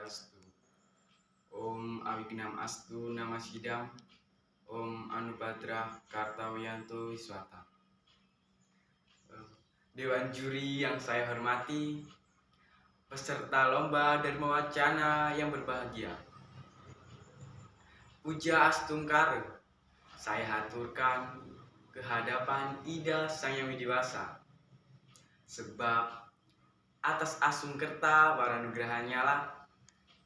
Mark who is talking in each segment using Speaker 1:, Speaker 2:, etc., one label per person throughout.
Speaker 1: Swastiastu. Om Awignam Astu Nama Sidam. Om Anubhadra Kartawiyanto Wiswata. Dewan juri yang saya hormati, peserta lomba Dharma Wacana yang berbahagia, Puja Astungkara, saya haturkan kehadapan Ida Sang Yang Widiwasa, sebab atas asungkerta waranugrahanya lah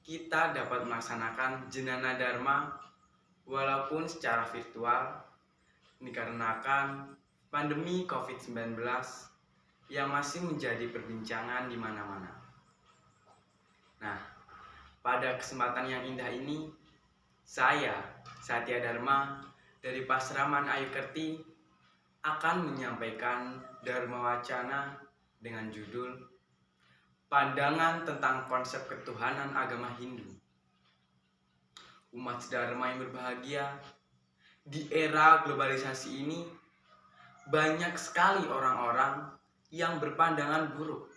Speaker 1: kita dapat melaksanakan jenana dharma walaupun secara virtual dikarenakan pandemi COVID-19 yang masih menjadi perbincangan di mana-mana. Nah, pada kesempatan yang indah ini, saya, Satya Dharma dari Pasraman Ayukerti akan menyampaikan Dharma Wacana dengan judul Pandangan tentang konsep ketuhanan agama Hindu. Umat Dharma yang berbahagia, di era globalisasi ini banyak sekali orang-orang yang berpandangan buruk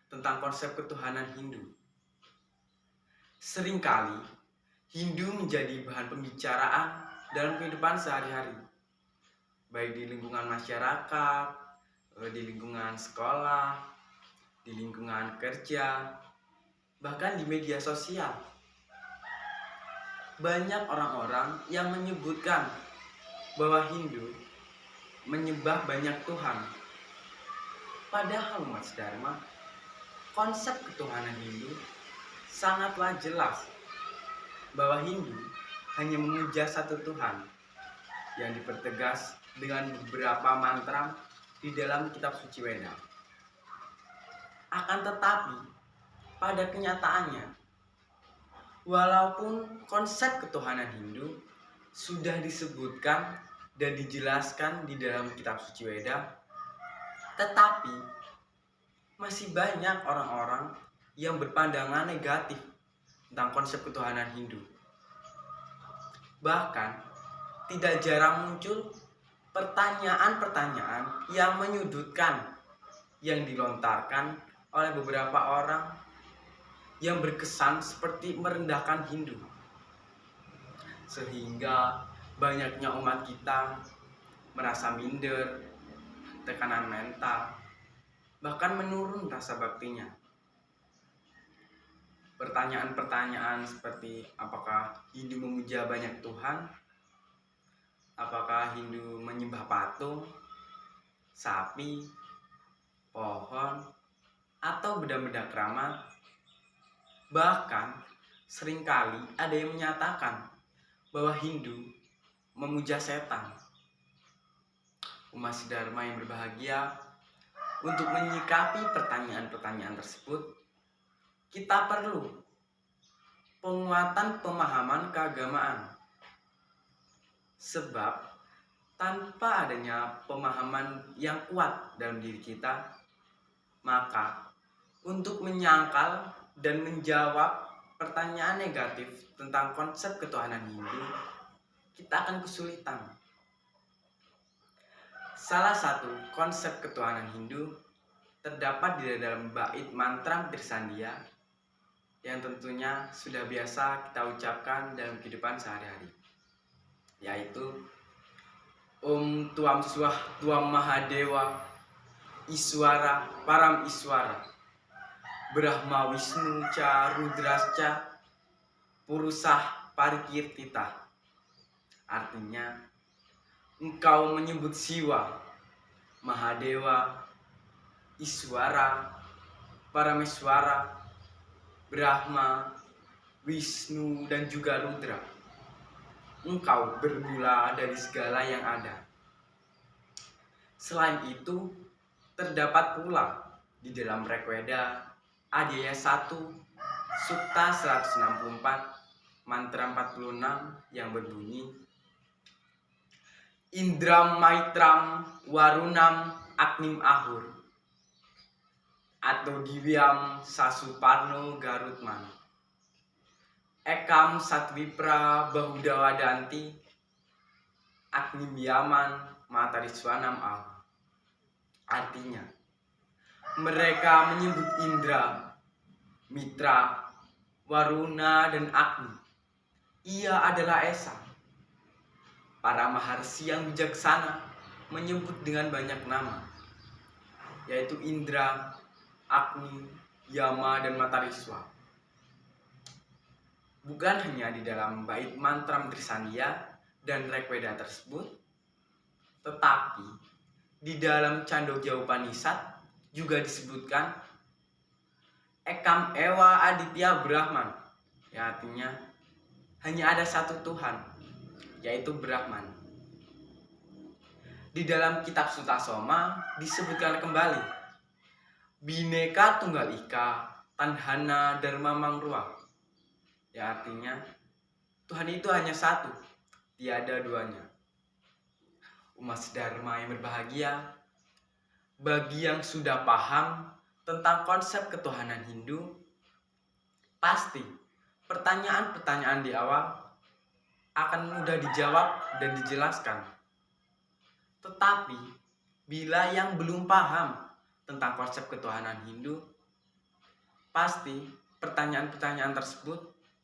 Speaker 1: tentang konsep ketuhanan Hindu. Seringkali Hindu menjadi bahan pembicaraan dalam kehidupan sehari-hari, baik di lingkungan masyarakat, di lingkungan sekolah, di lingkungan kerja, bahkan di media sosial. Banyak orang-orang yang menyebutkan bahwa Hindu menyembah banyak Tuhan. Padahal umat Dharma, konsep ketuhanan Hindu sangatlah jelas bahwa Hindu hanya memuja satu Tuhan yang dipertegas dengan beberapa mantra di dalam kitab suci Weda. Akan tetapi, pada kenyataannya, walaupun konsep ketuhanan Hindu sudah disebutkan dan dijelaskan di dalam kitab suci Weda, tetapi masih banyak orang-orang yang berpandangan negatif tentang konsep ketuhanan Hindu. Bahkan, tidak jarang muncul pertanyaan-pertanyaan yang menyudutkan yang dilontarkan oleh beberapa orang yang berkesan seperti merendahkan Hindu, sehingga banyaknya umat kita merasa minder, tekanan mental, bahkan menurun rasa baktinya. Pertanyaan-pertanyaan seperti apakah Hindu memuja banyak Tuhan, apakah Hindu menyembah patung, sapi, pohon, atau benda-benda keramat. Bahkan seringkali ada yang menyatakan bahwa Hindu memuja setan. Umat Dharma yang berbahagia, untuk menyikapi pertanyaan-pertanyaan tersebut, kita perlu penguatan pemahaman keagamaan. Sebab tanpa adanya pemahaman yang kuat dalam diri kita, maka untuk menyangkal dan menjawab pertanyaan negatif tentang konsep ketuhanan Hindu, kita akan kesulitan. Salah satu konsep ketuhanan Hindu terdapat di dalam bait mantra Trisandia yang tentunya sudah biasa kita ucapkan dalam kehidupan sehari-hari, yaitu Om Tuam Swah Tuam Mahadewa Iswara Param Iswara Brahma Wisnu Ca Rudrasca Purusah Parikirtita. Artinya, engkau menyebut Siwa, Mahadewa, Iswara, Parameswara, Brahma, Wisnu, dan juga Rudra. Engkau bermula dari segala yang ada. Selain itu, terdapat pula di dalam Rekweda Adhyaya 1 Sukta 164 mantra 46 yang berbunyi Indram Maitram Warunam Agnim Ahur atau Divyam Sasuparno Garutman Ekam Satwipra Bahudawadanti Agnim Yaman Matariswanam Ahur. Artinya, mereka menyebut Indra, Mitra, Waruna, dan Agni. Ia adalah Esa. Para maharsi yang bijaksana menyebut dengan banyak nama, yaitu Indra, Agni, Yama, dan Matariswa. Bukan hanya di dalam bait mantra Trisandia dan Rigveda tersebut, tetapi di dalam Chandogya Upanishad juga disebutkan Ekam Ewa Aditya Brahman, yang artinya hanya ada satu Tuhan, yaitu Brahman. Di dalam kitab Sutasoma disebutkan kembali Bineka Tunggal Ika Tandhana Dharma Mangrua, yang artinya Tuhan itu hanya satu, tiada duanya. Umat Dharma yang berbahagia, bagi yang sudah paham tentang konsep ketuhanan Hindu, pasti pertanyaan-pertanyaan di awal akan mudah dijawab dan dijelaskan. Tetapi bila yang belum paham tentang konsep ketuhanan Hindu, pasti pertanyaan-pertanyaan tersebut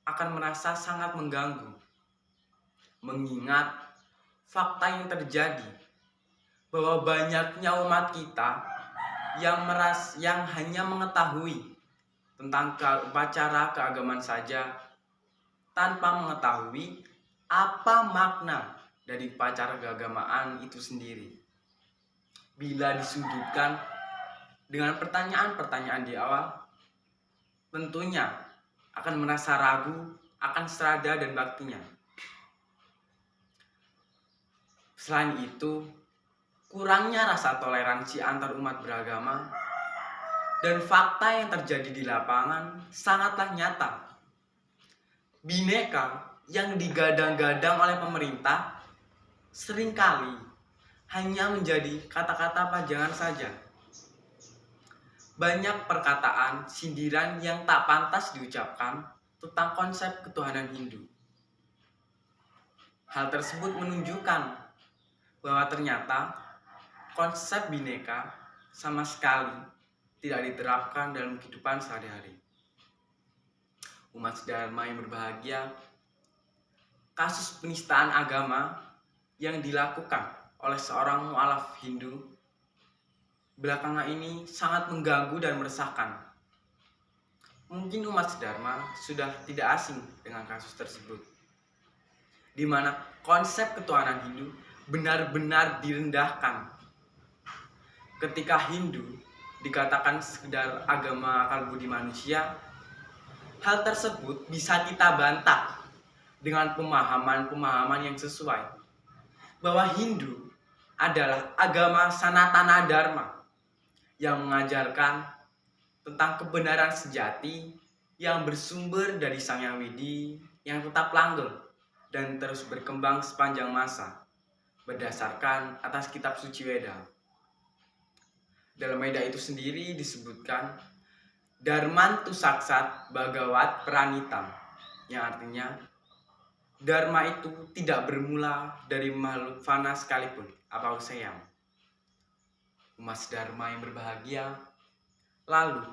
Speaker 1: akan merasa sangat mengganggu. Mengingat fakta yang terjadi bahwa banyaknya umat kita yang hanya mengetahui tentang upacara keagamaan saja tanpa mengetahui apa makna dari upacara keagamaan itu sendiri. Bila disudutkan dengan pertanyaan-pertanyaan di awal, tentunya akan merasa ragu akan strada dan baktinya. Selain itu, kurangnya rasa toleransi antar umat beragama dan fakta yang terjadi di lapangan sangatlah nyata. Bineka yang digadang-gadang oleh pemerintah seringkali hanya menjadi kata-kata pajangan saja. Banyak perkataan sindiran yang tak pantas diucapkan tentang konsep ketuhanan Hindu. Hal tersebut menunjukkan bahwa ternyata konsep bineka sama sekali tidak diterapkan dalam kehidupan sehari-hari. Umat Dharma yang berbahagia, kasus penistaan agama yang dilakukan oleh seorang mu'alaf Hindu belakangan ini sangat mengganggu dan meresahkan. Mungkin umat Dharma sudah tidak asing dengan kasus tersebut, di mana konsep ketuhanan Hindu benar-benar direndahkan. Ketika Hindu dikatakan sekedar agama akal budi manusia, hal tersebut bisa kita bantah dengan pemahaman-pemahaman yang sesuai bahwa Hindu adalah agama Sanatana Dharma yang mengajarkan tentang kebenaran sejati yang bersumber dari Sang Yang Widi yang tetap langgeng dan terus berkembang sepanjang masa berdasarkan atas kitab suci Weda. Dalam Weda itu sendiri disebutkan Dharmantu Saksat Bhagawat Pranitam, yang artinya Dharma itu tidak bermula dari makhluk fana sekalipun, atau seyam. Umat Dharma yang berbahagia, lalu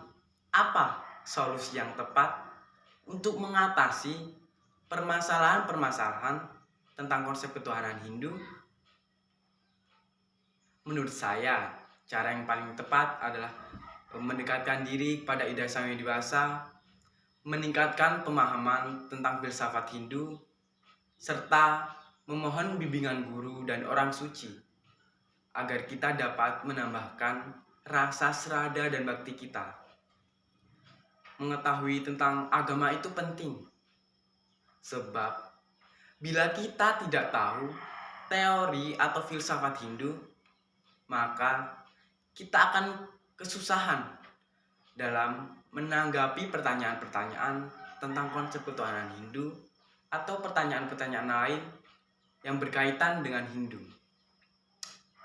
Speaker 1: apa solusi yang tepat untuk mengatasi permasalahan-permasalahan tentang konsep ketuhanan Hindu? Menurut saya, cara yang paling tepat adalah mendekatkan diri kepada Ida Sang Hyang Widi Wasa, meningkatkan pemahaman tentang filsafat Hindu, serta memohon bimbingan guru dan orang suci agar kita dapat menambahkan rasa serada dan bakti kita. Mengetahui tentang agama itu penting, sebab bila kita tidak tahu teori atau filsafat Hindu, maka kita akan kesusahan dalam menanggapi pertanyaan-pertanyaan tentang konsep ketuhanan Hindu atau pertanyaan-pertanyaan lain yang berkaitan dengan Hindu.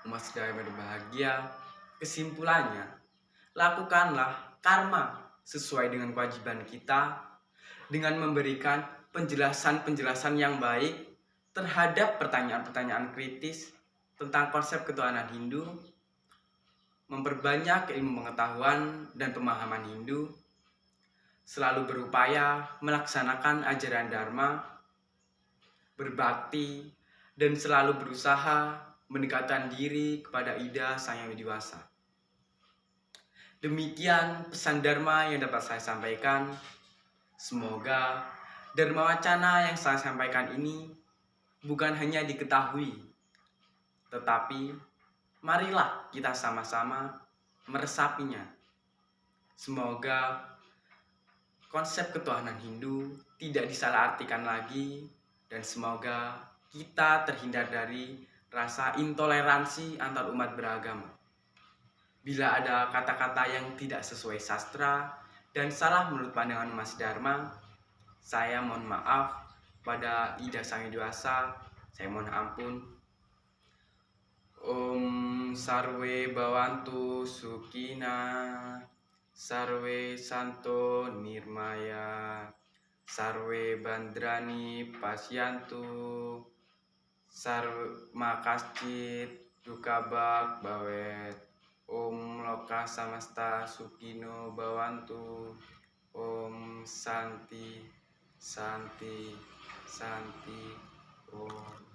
Speaker 1: Umat Dharma berbahagia, kesimpulannya, lakukanlah karma sesuai dengan kewajiban kita dengan memberikan penjelasan-penjelasan yang baik terhadap pertanyaan-pertanyaan kritis tentang konsep ketuhanan Hindu, memperbanyak ilmu pengetahuan dan pemahaman Hindu, selalu berupaya melaksanakan ajaran Dharma, berbakti, dan selalu berusaha mendekatkan diri kepada Ida Sang Yang Widiwasa. Demikian pesan Dharma yang dapat saya sampaikan. Semoga Dharma Wacana yang saya sampaikan ini bukan hanya diketahui, tetapi marilah kita sama-sama meresapinya. Semoga konsep ketuhanan Hindu tidak disalahartikan lagi, dan semoga kita terhindar dari rasa intoleransi antar umat beragama. Bila ada kata-kata yang tidak sesuai sastra dan salah menurut pandangan Mas Dharma, saya mohon maaf pada Ida Sang Widiwasa. Saya mohon ampun. Om Sarwe Bhawantu Sukhina, Sarwe Santo Nirmaya, Sarwe Bandrani Pasyantu, Sarwe Makascit Dukabak Bawet. Om Loka Samasta Sukhino Bhawantu. Om Santi Santi Santi Om.